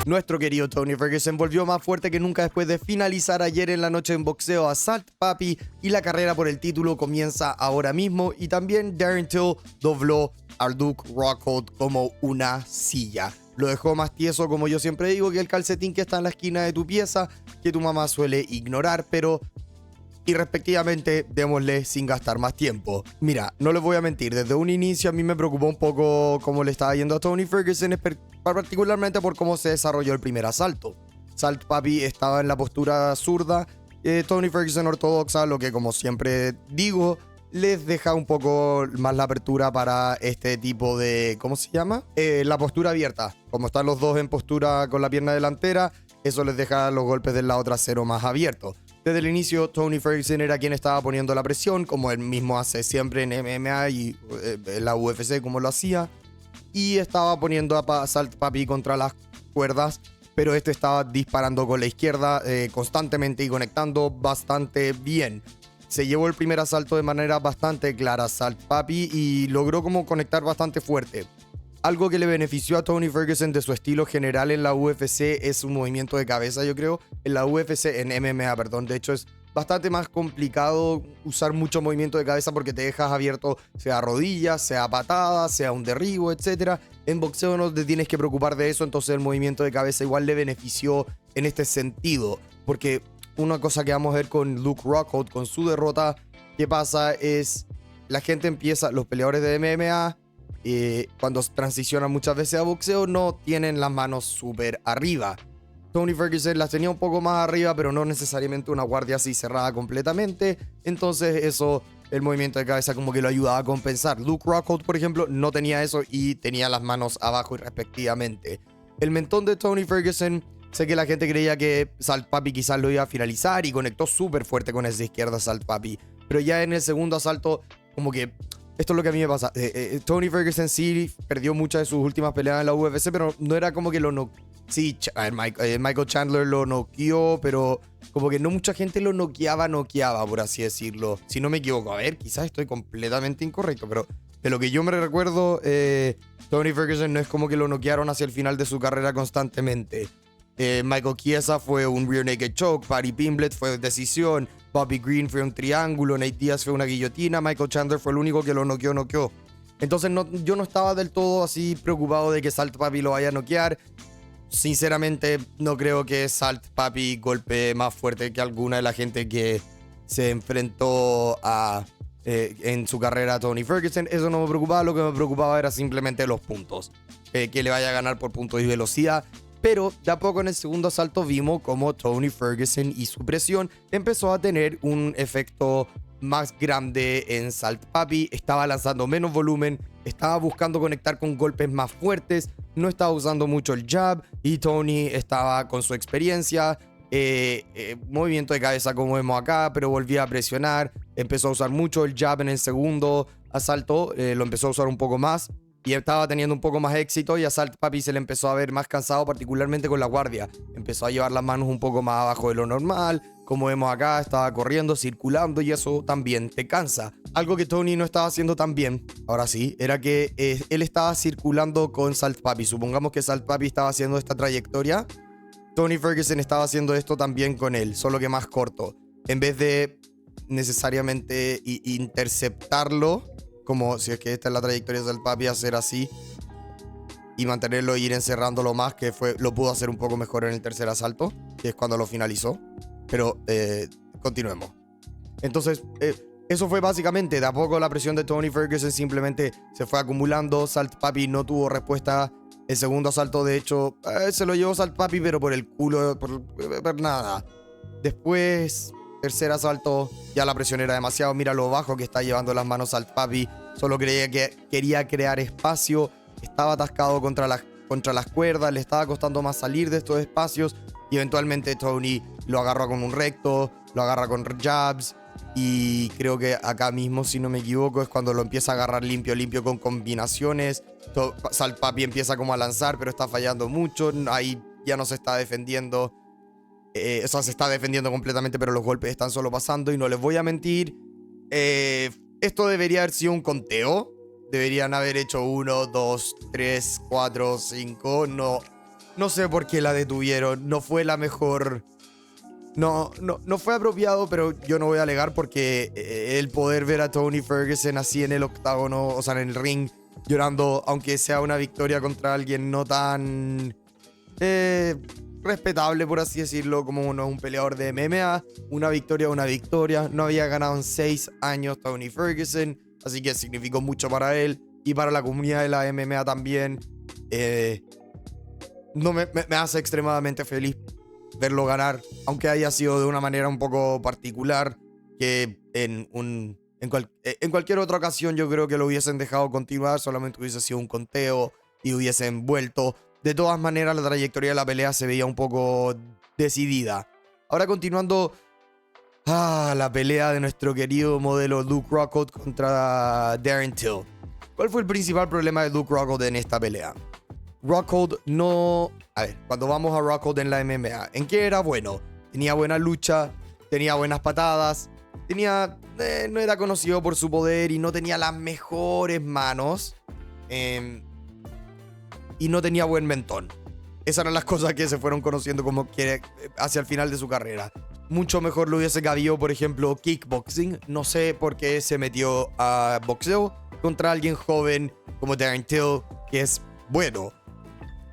Nuestro querido Tony Ferguson volvió más fuerte que nunca después de finalizar ayer en la noche en boxeo a Salt Papi, y la carrera por el título comienza ahora mismo. Y también Darren Till dobló a Luke Rockhold como una silla. Lo dejó más tieso, como yo siempre digo, que el calcetín que está en la esquina de tu pieza, que tu mamá suele ignorar, pero irrespectivamente démosle sin gastar más tiempo. Mira, no les voy a mentir, desde un inicio a mí me preocupó un poco cómo le estaba yendo a Tony Ferguson, particularmente por cómo se desarrolló el primer asalto. Salt Papi estaba en la postura zurda, Tony Ferguson ortodoxa, lo que, como siempre digo, les deja un poco más la apertura para este tipo de... ¿cómo se llama? La postura abierta. Como están los dos en postura con la pierna delantera, eso les deja los golpes del lado trasero más abiertos. Desde el inicio, Tony Ferguson era quien estaba poniendo la presión, como él mismo hace siempre en MMA y en la UFC, como lo hacía. Y estaba poniendo a Salt Papi contra las cuerdas, pero este estaba disparando con la izquierda constantemente y conectando bastante bien. Se llevó el primer asalto de manera bastante clara Salt Papi y logró como conectar bastante fuerte. Algo que le benefició a Tony Ferguson de su estilo general en la UFC es su movimiento de cabeza, yo creo. En la UFC, en MMA, perdón. De hecho, es bastante más complicado usar mucho movimiento de cabeza porque te dejas abierto, sea rodillas, sea patadas, sea un derribo, etc. En boxeo no te tienes que preocupar de eso, entonces el movimiento de cabeza igual le benefició en este sentido. Porque una cosa que vamos a ver con Luke Rockhold, con su derrota, que pasa es la gente empieza, los peleadores de MMA, cuando transicionan muchas veces a boxeo, no tienen las manos súper arriba. Tony Ferguson las tenía un poco más arriba, pero no necesariamente una guardia así cerrada completamente. Entonces eso, el movimiento de cabeza como que lo ayudaba a compensar. Luke Rockhold, por ejemplo, no tenía eso y tenía las manos abajo y respectivamente. El mentón de Tony Ferguson, sé que la gente creía que Salt Papi quizás lo iba a finalizar y conectó súper fuerte con esa izquierda Salt Papi. Pero ya en el segundo asalto, como que... esto es lo que a mí me pasa. Tony Ferguson sí perdió muchas de sus últimas peleas en la UFC, pero no era como que lo no... Sí, Michael Chandler lo noqueó, pero como que no mucha gente lo noqueaba, por así decirlo. Si no me equivoco. A ver, quizás estoy completamente incorrecto, pero de lo que yo me recuerdo, Tony Ferguson no es como que lo noquearon hacia el final de su carrera constantemente. Michael Chiesa fue un rear naked choke, Paddy Pimblett fue decisión, Bobby Green fue un triángulo, Nate Diaz fue una guillotina, Michael Chandler fue el único que lo noqueó. Entonces yo no estaba del todo así preocupado de que Salt Papi lo vaya a noquear. Sinceramente no creo que Salt Papi golpee más fuerte que alguna de la gente que se enfrentó en su carrera a Tony Ferguson. Eso no me preocupaba, lo que me preocupaba era simplemente los puntos, que le vaya a ganar por puntos y velocidad. Pero de a poco en el segundo asalto vimos como Tony Ferguson y su presión empezó a tener un efecto más grande en Salt Papi. Estaba lanzando menos volumen, estaba buscando conectar con golpes más fuertes, no estaba usando mucho el jab y Tony estaba con su experiencia, movimiento de cabeza como vemos acá, pero volvía a presionar, empezó a usar mucho el jab en el segundo asalto, lo empezó a usar un poco más. Y estaba teniendo un poco más éxito y a Salt Papi se le empezó a ver más cansado, particularmente con la guardia. Empezó a llevar las manos un poco más abajo de lo normal. Como vemos acá, estaba corriendo, circulando y eso también te cansa. Algo que Tony no estaba haciendo tan bien, ahora sí, era que él estaba circulando con Salt Papi. Supongamos que Salt Papi estaba haciendo esta trayectoria. Tony Ferguson estaba haciendo esto también con él, solo que más corto. En vez de necesariamente interceptarlo, como si es que esta es la trayectoria del Papi, hacer así y mantenerlo e ir encerrándolo más, que lo pudo hacer un poco mejor en el tercer asalto, que es cuando lo finalizó. Pero continuemos. Entonces, eso fue básicamente, de a poco la presión de Tony Ferguson simplemente se fue acumulando. Salt Papi no tuvo respuesta. El segundo asalto, de hecho, se lo llevó Salt Papi, pero por el culo, por nada. Después... tercer asalto, ya la presión era demasiado. Mira lo bajo que está llevando las manos Salt Papi. Solo creía que quería crear espacio. Estaba atascado contra las cuerdas. Le estaba costando más salir de estos espacios. Y eventualmente Tony lo agarra con un recto, lo agarra con jabs. Y creo que acá mismo, si no me equivoco, es cuando lo empieza a agarrar limpio con combinaciones. Salt Papi empieza como a lanzar, pero está fallando mucho. Ahí ya no se está defendiendo. O sea, se está defendiendo completamente, pero los golpes están solo pasando. Y no les voy a mentir, esto debería haber sido un conteo. Deberían haber hecho 1, 2, 3, 4, 5. No sé por qué la detuvieron. No fue la mejor. No fue apropiado, pero yo no voy a alegar porque el poder ver a Tony Ferguson así en el octágono, o sea, en el ring, llorando, aunque sea una victoria contra alguien no tan respetable, por así decirlo, como uno es un peleador de MMA. Una victoria. No había ganado en 6 años Tony Ferguson, así que significó mucho para él y para la comunidad de la MMA también. No me hace extremadamente feliz verlo ganar, aunque haya sido de una manera un poco particular, que en cualquier otra ocasión yo creo que lo hubiesen dejado continuar, solamente hubiese sido un conteo y hubiesen vuelto. De todas maneras, la trayectoria de la pelea se veía un poco decidida. Ahora continuando, la pelea de nuestro querido modelo Luke Rockhold contra Darren Till. ¿Cuál fue el principal problema de Luke Rockhold en esta pelea? Rockhold no... A ver, cuando vamos a Rockhold en la MMA, ¿en qué era bueno? Tenía buena lucha, tenía buenas patadas, no era conocido por su poder y no tenía las mejores manos. Y no tenía buen mentón. Esas eran las cosas que se fueron conociendo como que hacia el final de su carrera. Mucho mejor lo hubiese cabido, por ejemplo, kickboxing. No sé por qué se metió a boxeo contra alguien joven como Darren Till, que es bueno.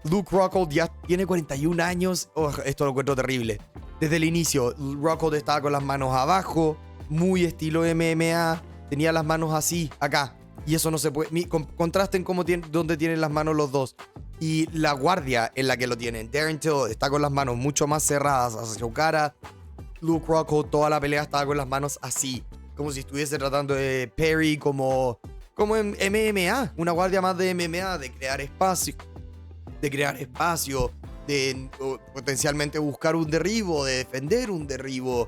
Luke Rockhold ya tiene 41 años. Esto lo encuentro terrible. Desde el inicio, Rockhold estaba con las manos abajo, muy estilo MMA. Tenía las manos así, acá. Y eso no se puede... Contrasten dónde tienen las manos los dos. Y la guardia en la que lo tienen. Darren Till está con las manos mucho más cerradas hacia su cara. Luke Rockhold toda la pelea estaba con las manos así. Como si estuviese tratando de parry, como en MMA. Una guardia más de MMA, de crear espacio. De potencialmente buscar un derribo, de defender un derribo.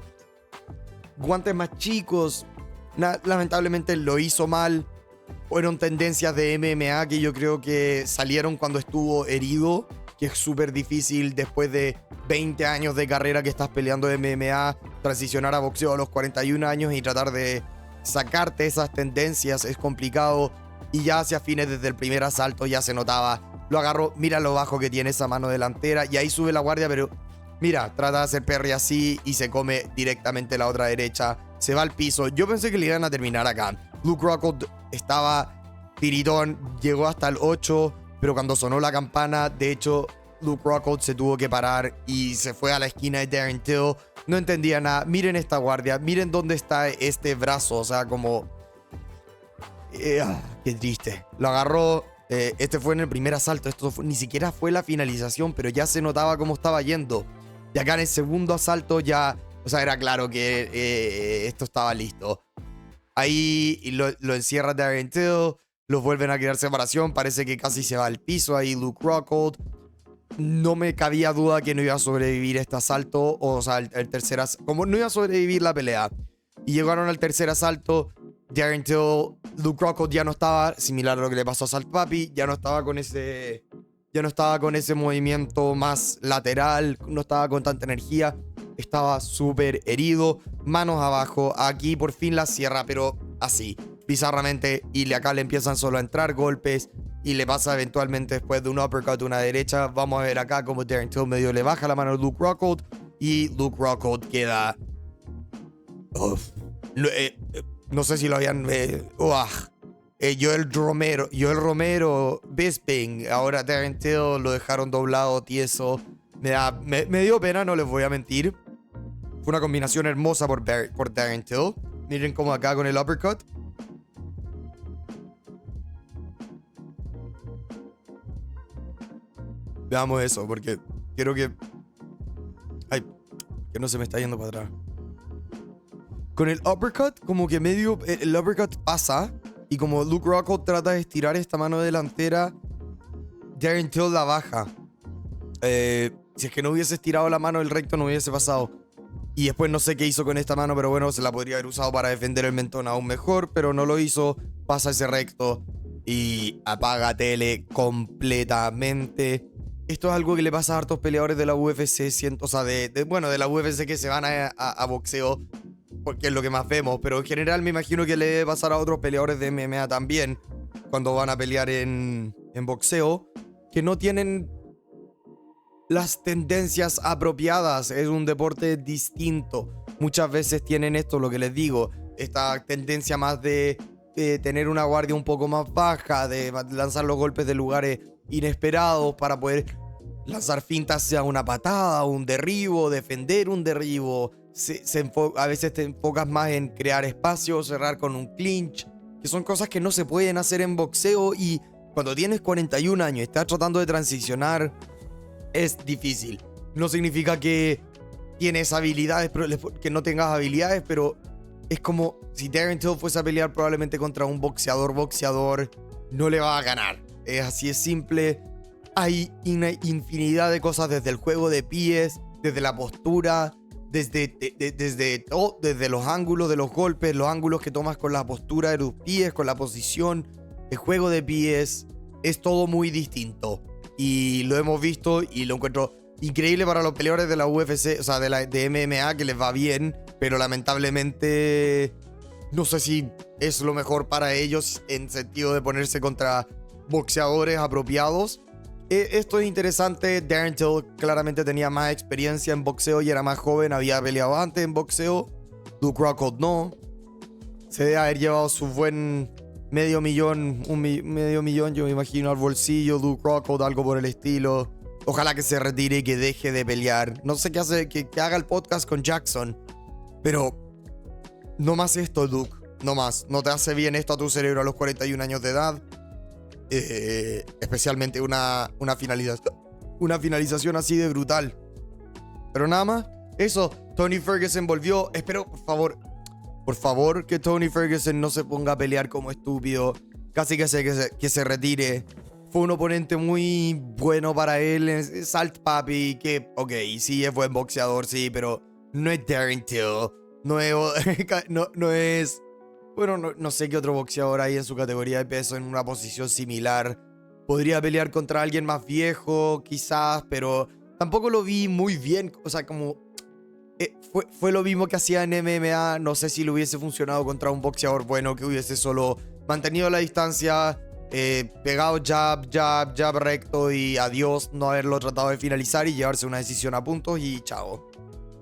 Guantes más chicos. Lamentablemente lo hizo mal. Fueron tendencias de MMA que yo creo que salieron cuando estuvo herido, que es súper difícil después de 20 años de carrera que estás peleando MMA, transicionar a boxeo a los 41 años y tratar de sacarte esas tendencias es complicado. Y ya hacia fines, desde el primer asalto ya se notaba. Lo agarró, mira lo bajo que tiene esa mano delantera y ahí sube la guardia, pero mira, trata de hacer parry así y se come directamente la otra derecha. Se va al piso. Yo pensé que le iban a terminar acá. Luke Rockhold estaba tiritón, llegó hasta el 8, pero cuando sonó la campana, de hecho, Luke Rockhold se tuvo que parar y se fue a la esquina de Darren Till. No entendía nada. Miren esta guardia, miren dónde está este brazo, o sea, como... qué triste. Lo agarró, este fue en el primer asalto, ni siquiera fue la finalización, pero ya se notaba cómo estaba yendo. Y acá en el segundo asalto ya, o sea, era claro que esto estaba listo. Ahí lo encierra Darren Till, los vuelven a crear separación, parece que casi se va al piso ahí Luke Rockhold. No me cabía duda que no iba a sobrevivir este asalto, o sea, el tercer asalto, como no iba a sobrevivir la pelea. Y llegaron al tercer asalto, Darren Till, Luke Rockhold ya no estaba, similar a lo que le pasó a Salt Papi, ya no estaba con ese movimiento más lateral, no estaba con tanta energía. Estaba súper herido, manos abajo, aquí por fin la cierra, pero así, bizarramente, y acá le empiezan solo a entrar golpes, y le pasa eventualmente después de un uppercut una derecha. Vamos a ver acá como Darren Till medio le baja la mano a Luke Rockhold, y Luke Rockhold queda... no sé si lo habían... Joel Romero, Bisping, ahora Darren Till lo dejaron doblado, tieso. Me dio pena, no les voy a mentir. Fue una combinación hermosa por Darren Till. Miren cómo acá con el uppercut. Veamos eso, porque quiero que... Ay, que no se me está yendo para atrás. Con el uppercut, como que medio... El uppercut pasa. Y como Luke Rockhold trata de estirar esta mano delantera, Darren Till la baja. Si es que no hubiese estirado la mano, el recto no hubiese pasado. Y después no sé qué hizo con esta mano, pero bueno, se la podría haber usado para defender el mentón aún mejor, pero no lo hizo. Pasa ese recto y apaga tele completamente. esto es algo que le pasa a hartos peleadores de la UFC, o sea, bueno, de la UFC que se van a boxeo, porque es lo que más vemos, pero en general me imagino que le debe pasar a otros peleadores de MMA también, cuando van a pelear en boxeo, que no tienen las tendencias apropiadas. Es un deporte distinto. Muchas veces tienen esto, lo que les digo, esta tendencia más de tener una guardia un poco más baja, de lanzar los golpes de lugares inesperados para poder lanzar fintas, sea una patada, un derribo, defender un derribo. A veces te enfocas más en crear espacio, cerrar con un clinch, que son cosas que no se pueden hacer en boxeo, y cuando tienes 41 años y estás tratando de transicionar, es difícil. No significa que tienes habilidades, que no tengas habilidades, pero es como si Darren Till fuese a pelear probablemente contra un boxeador, no le va a ganar. Es así, es simple. Hay una infinidad de cosas, desde el juego de pies, desde la postura, desde los ángulos de los golpes, los ángulos que tomas con la postura de tus pies, con la posición, el juego de pies, es todo muy distinto. Y lo hemos visto y lo encuentro increíble para los peleadores de la UFC, o sea, de MMA, que les va bien, pero lamentablemente no sé si es lo mejor para ellos en sentido de ponerse contra boxeadores apropiados. Esto es interesante. Darren Till claramente tenía más experiencia en boxeo y era más joven, había peleado antes en boxeo. Luke Rockhold no. Se debe haber llevado su buen medio millón, medio millón, yo me imagino, al bolsillo. Luke Rockhold, algo por el estilo. Ojalá que se retire y que deje de pelear. No sé qué hace, que haga el podcast con Jackson. Pero no más esto, Luke. No más. No te hace bien esto a tu cerebro a los 41 años de edad. Especialmente una finalización así de brutal. Pero nada más. Eso, Tony Ferguson volvió. Espero, por favor, que Tony Ferguson no se ponga a pelear como estúpido. Casi que se retire. Fue un oponente muy bueno para él. Salt Papi, que, ok, sí es buen boxeador, sí, pero no es Darren Till. No es... Bueno, no sé qué otro boxeador hay en su categoría de peso en una posición similar. Podría pelear contra alguien más viejo, quizás, pero tampoco lo vi muy bien. O sea, como... fue lo mismo que hacía en MMA. No sé si le hubiese funcionado contra un boxeador bueno que hubiese solo mantenido la distancia, pegado jab recto y adiós, no haberlo tratado de finalizar y llevarse una decisión a puntos y chao.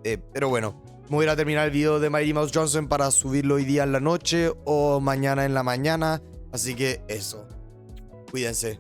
Pero bueno, me voy a ir a terminar el video de Mighty Mouse Johnson para subirlo hoy día en la noche o mañana en la mañana. Así que eso, cuídense.